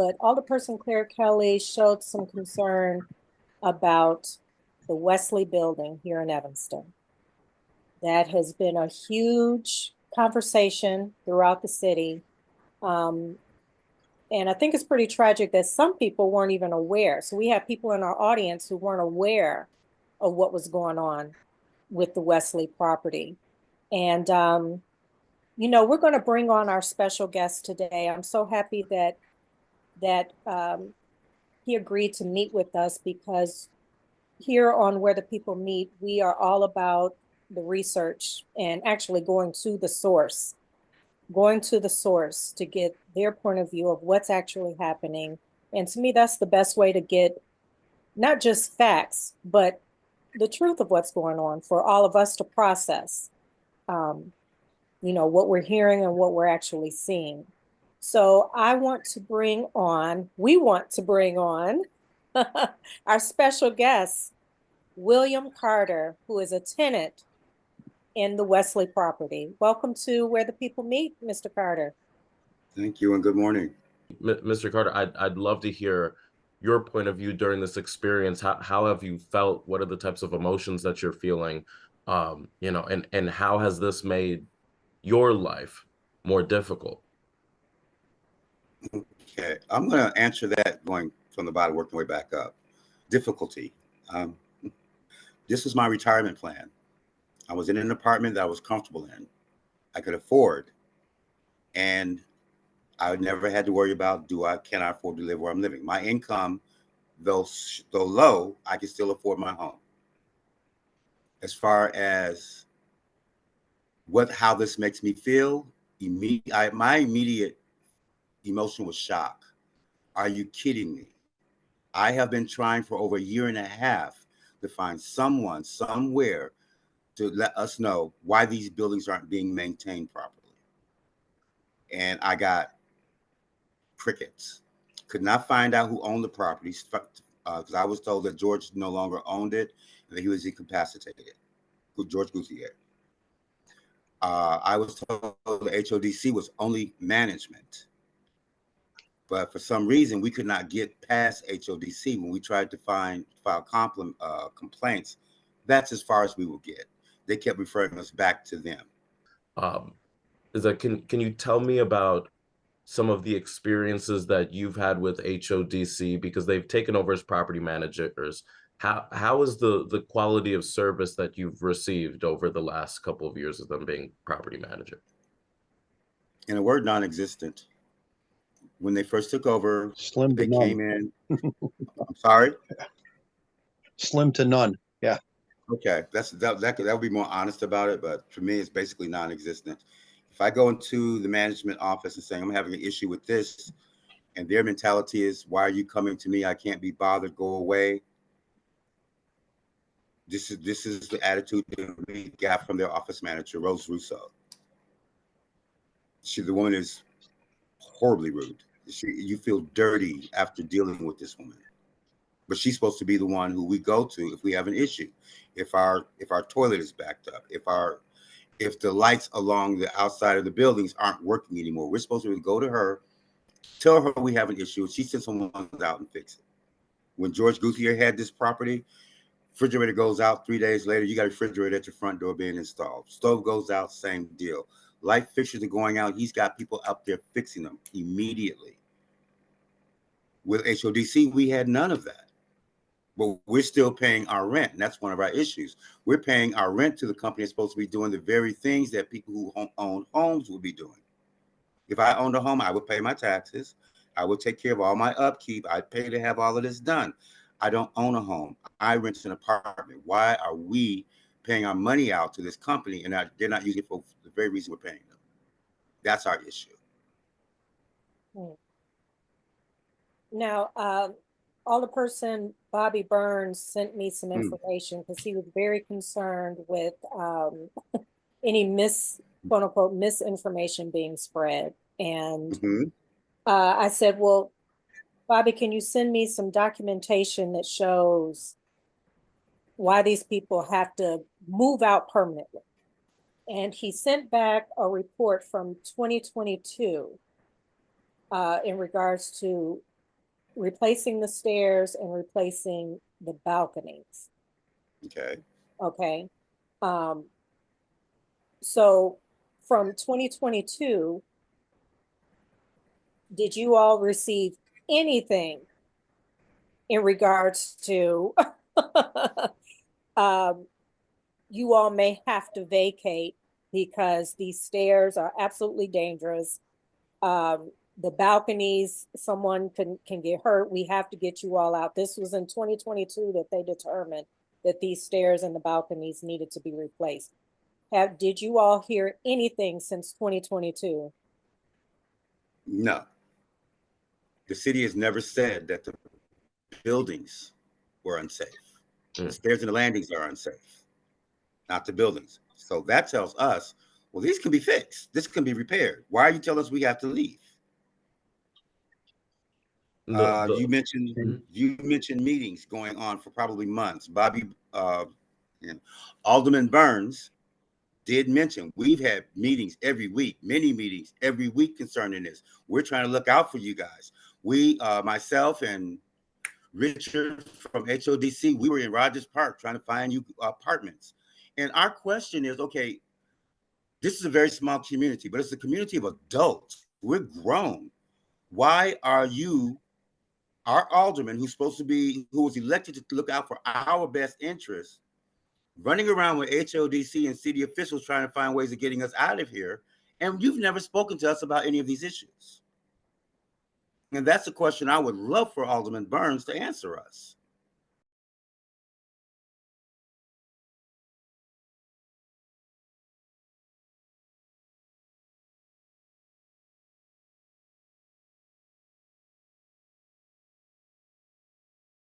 but Alderperson Claire Kelly showed some concern about the Wesley building here in Evanston. That has been a huge conversation throughout the city. And I think it's pretty tragic that some people weren't even aware. So we have people in our audience who weren't aware of what was going on with the Wesley property. And, we're going to bring on our special guest today. I'm so happy that he agreed to meet with us, because here on Where the People Meet, we are all about the research and actually going to the source to get their point of view of what's actually happening. And to me, that's the best way to get not just facts, but the truth of what's going on for all of us to process, what we're hearing and what we're actually seeing. So we want to bring on our special guest, William Carter, who is a tenant in the Wesley property. Welcome to Where the People Meet, Mr. Carter. Thank you and good morning. Mr. Carter, I'd love to hear your point of view during this experience. How have you felt? What are the types of emotions that you're feeling? And how has this made your life more difficult? Okay, I'm going to answer that going from the bottom, working my way back up. Difficulty. This was my retirement plan. I was in an apartment that I was comfortable in, I could afford, and I never had to worry about can I afford to live where I'm living. My income, though low, I can still afford my home. As far as how this makes me feel, my immediate emotion was shock. Are you kidding me? I have been trying for over a year and a half to find someone somewhere to let us know why these buildings aren't being maintained properly. And I got crickets. Could not find out who owned the property, because I was told that George no longer owned it and that he was incapacitated. George Gutierrez. I was told the HODC was only management. But for some reason, we could not get past HODC when we tried to file complaints. That's as far as we will get. They kept referring us back to them. Can you tell me about some of the experiences that you've had with HODC, because they've taken over as property managers? How is the quality of service that you've received over the last couple of years of them being property manager? In a word, non-existent. When they first took over, slim to they none. came in. I'm sorry? Slim to none. Yeah. Okay, that would be more honest about it, but for me, it's basically non-existent. If I go into the management office and saying I'm having an issue with this, and their mentality is, "Why are you coming to me? I can't be bothered. Go away." This is the attitude that we got from their office manager, Rose Russo. The woman is horribly rude. You feel dirty after dealing with this woman. But she's supposed to be the one who we go to if we have an issue, if our toilet is backed up, if the lights along the outside of the buildings aren't working anymore. We're supposed to go to her, tell her we have an issue, and she sends someone out and fix it. When George Gutierrez had this property, refrigerator goes out 3 days later, you got a refrigerator at your front door being installed. Stove goes out, same deal. Light fixtures are going out. He's got people up there fixing them immediately. With HODC, we had none of that. But we're still paying our rent, and that's one of our issues. We're paying our rent to the company that's supposed to be doing the very things that people who own homes would be doing. If I owned a home, I would pay my taxes. I would take care of all my upkeep. I'd pay to have all of this done. I don't own a home. I rent an apartment. Why are we paying our money out to this company and they're not using it for the very reason we're paying them? That's our issue. Now, Alderperson Bobby Burns sent me some information because he was very concerned with any quote unquote misinformation being spread. And I said, well, Bobby, can you send me some documentation that shows why these people have to move out permanently? And he sent back a report from 2022 in regards to replacing the stairs and replacing the balconies. Okay. Okay. So from 2022, did you all receive anything in regards to you all may have to vacate because these stairs are absolutely dangerous. The balconies, someone can get hurt. We have to get you all out. This was in 2022 that they determined that these stairs and the balconies needed to be replaced. Did you all hear anything since 2022? No. The city has never said that the buildings were unsafe. The stairs and the landings are unsafe, not the buildings. So that tells us, well, these can be fixed. This can be repaired. Why are you telling us we have to leave? You mentioned meetings going on for probably months. Bobby, Alderman Burns did mention we've had meetings every week, many meetings every week concerning this. We're trying to look out for you guys. We, myself and Richard from HODC, we were in Rogers Park trying to find you apartments. And our question is, okay, this is a very small community, but it's a community of adults. We're grown. Why are you, our alderman, who was elected to look out for our best interests, running around with HODC and city officials trying to find ways of getting us out of here, and you've never spoken to us about any of these issues? And that's a question I would love for Alderman Burns to answer us.